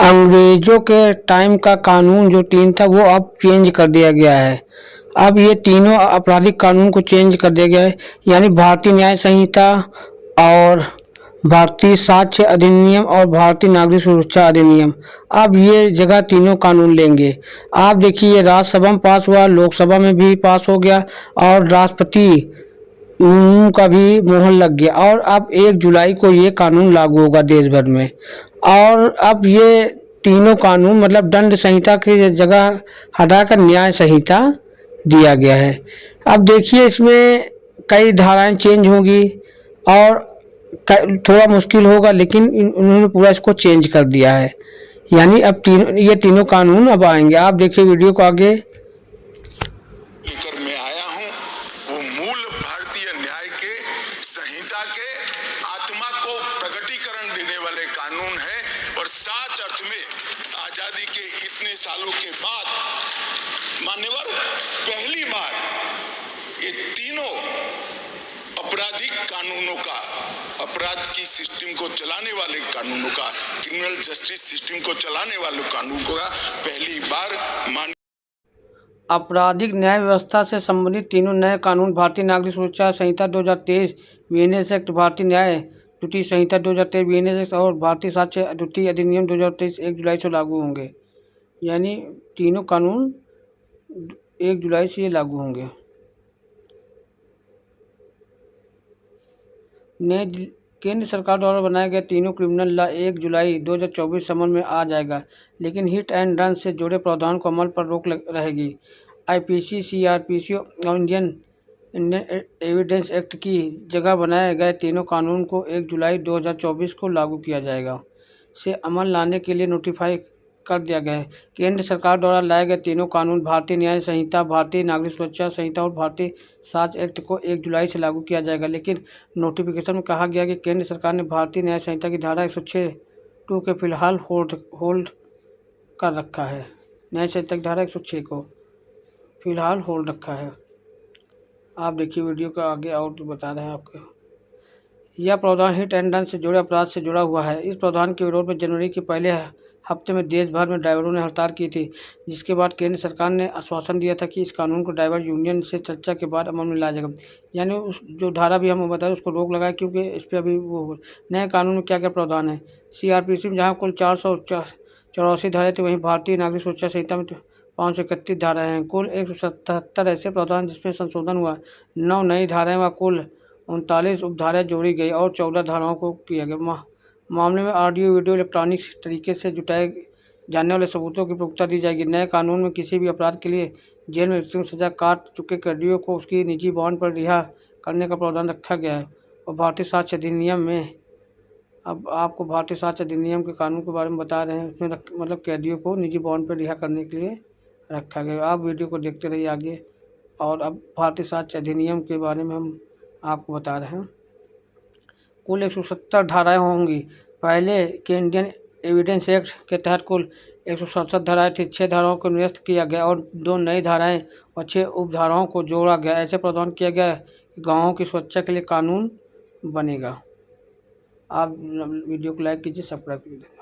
अंग्रेजों के टाइम का कानून जो 3 था वो अब चेंज कर दिया गया है। अब ये तीनों आपराधिक कानून को चेंज कर दिया गया है, यानी भारतीय न्याय संहिता और भारतीय साक्ष्य अधिनियम और भारतीय नागरिक सुरक्षा अधिनियम, अब ये जगह तीनों कानून लेंगे। आप देखिए ये राज्यसभा में पास हुआ, लोकसभा में भी पास हो गया और राष्ट्रपति का भी मोहर लग गया और अब 1 जुलाई को ये कानून लागू होगा देश भर में। और अब ये तीनों कानून मतलब दंड संहिता की जगह हटाकर न्याय संहिता दिया गया है। अब देखिए इसमें कई धाराएं चेंज होंगी और थोड़ा मुश्किल होगा, लेकिन उन्होंने पूरा इसको चेंज कर दिया है, यानी अब ये तीनों कानून अब आएंगे। आप देखिए वीडियो को आगे। लेकर मैं आया हूं वो मूल भारतीय न्याय के संहिता के आत्मा को प्रगटीकरण देने वाले कानून है और सच अर्थ में आजादी के इतने सालों के बाद मान्यवर पहली बार ये तीनों आपराधिक कानूनों का, अपराध की सिस्टम को चलाने वाले कानूनों का, क्रिमिनल जस्टिस सिस्टम को चलाने वाले कानून का पहली बार आपराधिक न्याय व्यवस्था से संबंधित तीनों नए कानून भारतीय नागरिक सुरक्षा संहिता 2023 बीएनएस एक्ट, भारतीय न्याय त्रुटि संहिता 2023 बीएनएस एक्ट और भारतीय साक्ष्य त्रुटि अधिनियम 2023 1 जुलाई से लागू होंगे। यानी तीनों कानून 1 जुलाई से ये लागू होंगे। नए केंद्र सरकार द्वारा बनाए गए तीनों क्रिमिनल लॉ 1 जुलाई 2024 समझ में आ जाएगा, लेकिन हिट एंड रन से जुड़े प्रावधान को अमल पर रोक रहेगी। आईपीसी, सीआरपीसी और इंडियन एविडेंस एक्ट की जगह बनाए गए तीनों कानून को 1 जुलाई 2024 को लागू किया जाएगा से अमल लाने के लिए नोटिफाई कर दिया गया है। केंद्र सरकार द्वारा लाए गए तीनों कानून भारतीय न्याय संहिता, भारतीय नागरिक सुरक्षा संहिता और भारतीय साक्ष्य एक्ट को 1 जुलाई से लागू किया जाएगा, लेकिन नोटिफिकेशन में कहा गया कि केंद्र सरकार ने भारतीय न्याय संहिता की धारा 106(2) के फिलहाल होल्ड कर रखा है। न्याय संहिता की धारा 106 को फिलहाल होल्ड रखा है। आप देखिए वीडियो का आगे और बता रहे हैं आपको। यह प्रावधान हिट एंड रन से जुड़े अपराध से जुड़ा हुआ है। इस प्रावधान के विरोध में जनवरी के पहले हफ्ते में देश भर में ड्राइवरों ने हड़ताल की थी, जिसके बाद केंद्र सरकार ने आश्वासन दिया था कि इस कानून को ड्राइवर यूनियन से चर्चा के बाद अमल में लाया जाएगा। यानी उस जो धारा भी हम बता रहे उसको रोक लगाए, क्योंकि इस पर अभी वो नए कानून में क्या क्या प्रावधान है। सीआरपीसी में जहाँ कुल 484 धाराएं थी, वहीं भारतीय नागरिक सुरक्षा संहिता में 531 धाराएं हैं। कुल 177 ऐसे प्रावधान जिसमें संशोधन हुआ, 9 नई धाराएं व कुल 39 उपधाराएं जोड़ी गई और 14 धाराओं को किया गया। मामले में ऑडियो वीडियो इलेक्ट्रॉनिक तरीके से जुटाए जाने वाले सबूतों की प्रमुखता दी जाएगी। नए कानून में किसी भी अपराध के लिए जेल में मृत्यु सजा काट चुके कैदियों को उसकी निजी बॉन्ड पर रिहा करने का प्रावधान रखा गया है। और भारतीय साक्ष्य अधिनियम में, अब आपको भारतीय साक्ष्य अधिनियम के कानून के बारे में बता रहे हैं, उसमें मतलब कैदियों को निजी बॉन्ड पर रिहा करने के लिए रखा गया। आप वीडियो को देखते रहिए आगे। और अब भारतीय साक्ष्य अधिनियम के बारे में हम आपको बता रहे हैं। कुल 170 धाराएं होंगी। पहले के इंडियन एविडेंस एक्ट के तहत कुल 167 धाराएं थी। 6 धाराओं को निरस्त किया गया और 2 नई धाराएं और 6 उपधाराओं को जोड़ा गया। ऐसे प्रावधान किया गया कि गाँवों की सुरक्षा के लिए कानून बनेगा। आप वीडियो को लाइक कीजिए, सब्सक्राइब कीजिए।